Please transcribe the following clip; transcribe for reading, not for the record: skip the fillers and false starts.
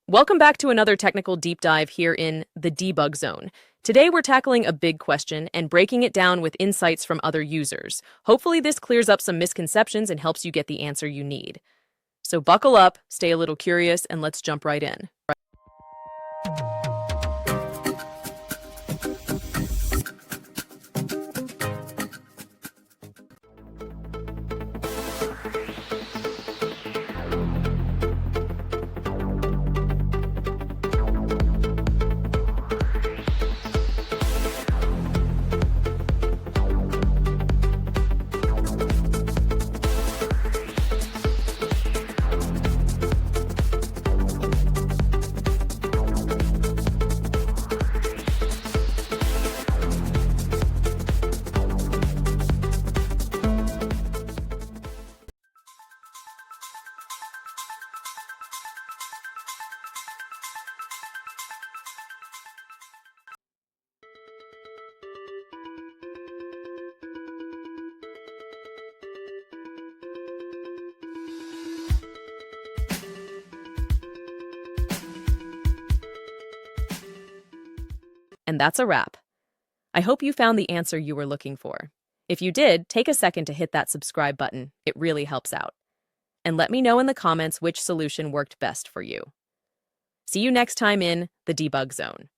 Welcome back to another technical deep dive here in the debug zone. Today we're tackling a big question and breaking it down with insights from other users. Hopefully this clears up some misconceptions and helps you get the answer you need. So buckle up, stay a little curious, and let's jump right in. And that's a wrap. I hope you found the answer you were looking for. If you did, take a second to hit that subscribe button. It really helps out. And let me know in the comments which solution worked best for you. See you next time in the debug zone.